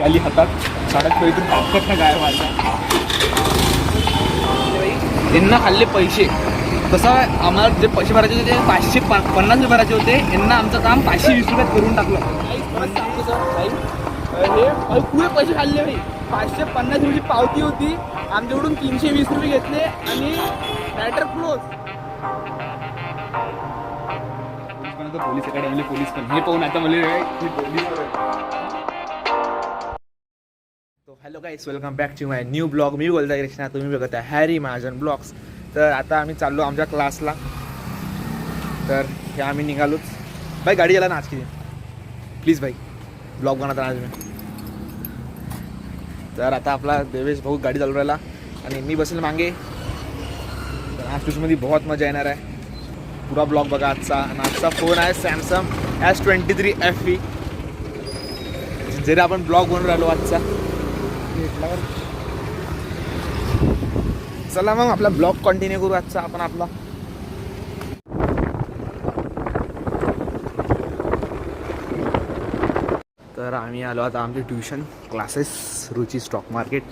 आली हातात साड्यात इथून टाकत ना गायब व्हायचा. यांना खाल्ले पैसे. तसं आम्हाला जे पैसे भरायचे होते ते 550 रुपये भरायचे होते. यांना आमचं काम 520 रुपयात करून टाकलं. हे पुरे पैसे खाल्ले भाई. 550 रुपयाची पावती होती, आमच्याकडून 320 रुपये घेतले आणि matter close. Police academy police पण हे पाहून आता मला hello guys, welcome back to my new blog. मी बोलता कृष्णा, तुम्ही बघत आहे हॅरी महाजन ब्लॉग्स. तर आता आम्ही चाललो आमच्या क्लासला. तर हे आम्ही निघालोच. भाई गाडी याला ना आज किती प्लीज भाई ब्लॉग बनवता आज मी. तर आता आपला देवेश भाऊ गाडी चालू राहिला आणि मी बसेल मागे. तर आज ट्यूशनमध्ये बहुत मजा येणार आहे. पुरा ब्लॉग बघा आजचा. आणि आजचा फोन आहे सॅमसंग S23 FE. जरी आपण ब्लॉग बनवून राहिलो आजचा. चला मग आपला ब्लॉग कंटिन्यू करू आजचा आपण आपला. तर आम्ही आलो आता आमचे ट्युशन क्लासेस रुची स्टॉक मार्केट.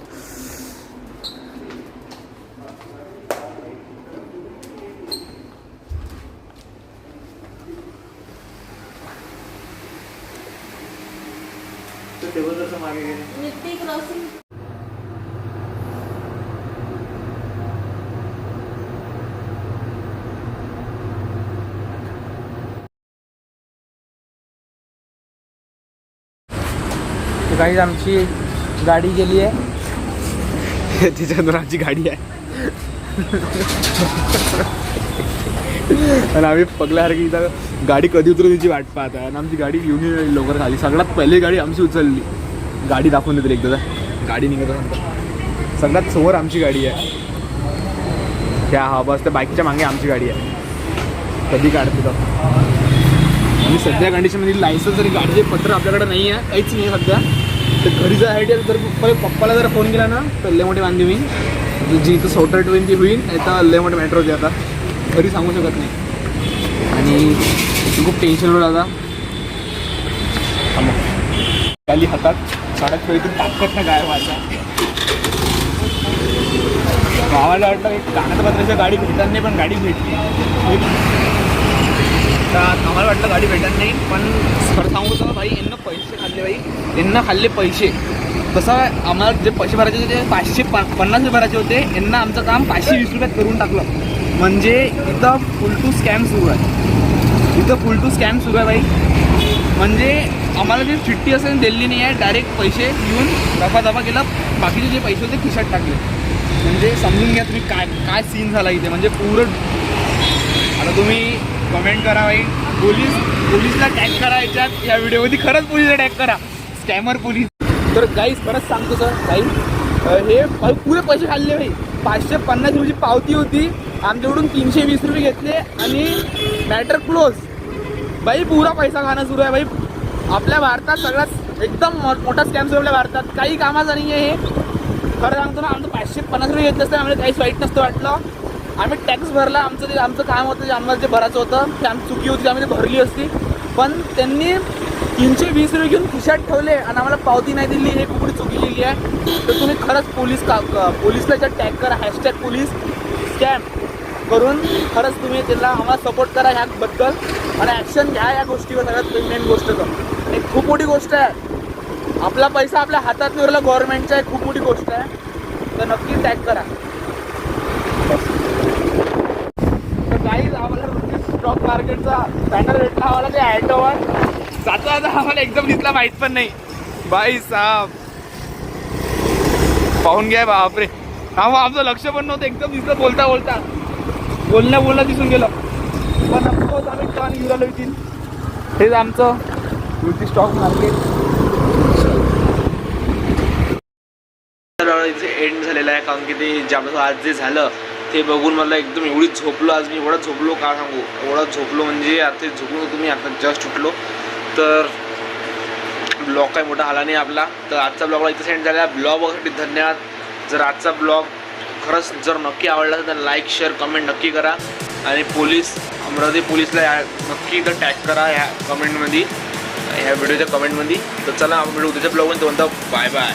काही आमची गाडी गेली आहे. तिच्यातून आमची गाडी आहे आणि आम्ही पगल्यासारखी इथं गाडी कधी उतरू तिची वाट पाहत आहे. आणि आमची गाडी येऊन येईल लवकर खाली. सगळ्यात पहिली गाडी आमची उचलली. गाडी दाखवून देते एकदा गाडी निघत नंतर. सगळ्यात समोर आमची गाडी आहे. त्या हा बस त्या बाईकच्या मागे आमची गाडी आहे. कधी काढते तर. आणि सध्या कंडिशनमध्ये लायसन्स आणि गाडीचे पत्र आपल्याकडे नाही आहे, काहीच नाही सध्या. तर घरी जायसाठी जर पप्पाला जर फोन केला ना तर लय मोठी वांदी होईल. जी इथं सोटर ट्रेन ती होईल, आता लय मोठी मेट्रो होती. आता घरी सांगू शकत नाही आणि खूप टेन्शनवर आता. आली हातात साड्यात इथून टाकत ना गायब व्हायचा. गावाला वाटलं एक कागदपत्राच्या गाडी भेटत नाही, पण गाडी भेटली. तर आम्हाला वाटलं गाडी भेटत नाही, पण खरं सांगू तर भाई यांना पैसे खाल्ले. भाई यांना खाल्ले पैसे. तसं आम्हाला जे पैसे भरायचे होते ते 550 रुपये भरायचे होते. यांना आमचं काम 520 रुपयात करून टाकलं. म्हणजे इथं फुल टू स्कॅम सुरू आहे. इथं फुल टू स्कॅम सुरू आहे भाई. म्हणजे आम्हाला जे चिठ्ठी असेल दिल्ली नाही आहे, डायरेक्ट पैसे घेऊन दफा केलं. बाकीचे जे पैसे होते खिशात टाकले. म्हणजे समजून घ्या तुम्ही काय काय सीन झाला इथे. म्हणजे पूर्ण आता तुम्ही कमेंट करा भाई. पोलीसला टॅग करा याच्यात, या व्हिडिओमध्ये. खरंच पोलीसला टॅग करा, स्कॅमर पोलीस. तर गाईस परत सांगतो सर, गाईस हे पुरे पैसे खाल्ले भाई. 550 रुपयाची पावती होती, आमच्याकडून 320 रुपये घेतले आणि मॅटर क्लोज. भाई पुरा पैसा खाणं सुरू आहे भाई. आपल्या भारतात सगळ्यात एकदम मोठा स्कॅम सुरू आपल्या भारतात. काही कामाचा नाही आहे हे. खरं सांगतो ना, आमचं 550 रुपये घेतलं असतं आम्हाला काहीच वाईट नसतं वाटलं. आम्ही टॅक्स भरला. आमचं काम होतं, जे आम्हाला जे भरायचं होतं ते आमची चुकी होती, आम्ही ते भरली असती. पण त्यांनी 320 रुपये घेऊन खिशात ठेवले आणि आम्हाला पावती नाही दिली. हे खूप चुकी लिहिली आहे. तर तुम्ही खरंच पोलीसला याच्यात टॅग करा, हॅशटॅग पोलीस स्कॅम करून. खरंच तुम्ही त्यांना आम्हाला सपोर्ट करा ह्याबद्दल आणि ॲक्शन घ्या या गोष्टीवर. सगळ्यात मेन गोष्ट तर एक खूप मोठी गोष्ट आहे. आपला पैसा आपल्या हातात नाही उरला, गव्हर्नमेंटचा आहे. खूप मोठी गोष्ट आहे. तर नक्की टॅग करा. तर काहीच आम्हाला स्टॉक मार्केटचा बॅनर भेटला आम्हाला ते ॲटोवर. जाता आम्हाला एकदम दिसला, माहीत पण नाही. बाई साहेब पाहून घ्या बापरे. हा आमचं लक्ष पण नव्हतं, एकदम दिसलं. बोलता दिसून गेलं. पण आम्ही टर्न घेऊन आलो इथे. हेच आमचं रुची स्टॉक मार्केट एंड झालेलं आहे. कारण की ते जे आपलं आज जे झालं ते बघून मला एकदम एवढी झोपलो. आज मी एवढा झोपलो, का सांगू. एवढा झोपलो म्हणजे आता झोपून होतो मी, आता जस्ट उठलो. तर ब्लॉग काही मोठा आला नाही आपला. तर आजचा ब्लॉगला इथे सेंड झाला. ब्लॉग बघण्यासाठी धन्यवाद. जर आजचा ब्लॉग खरंच जर नक्की आवडला तर लाईक शेअर कमेंट नक्की करा. आणि अमरावती पोलीसला नक्की इथं टॅग करा ह्या कमेंटमध्ये. ह्या व्हिडिओच्या कमेंटमध्ये. तर चला आपण उद्याच्या ब्लॉगमध्ये म्हणतो बाय बाय.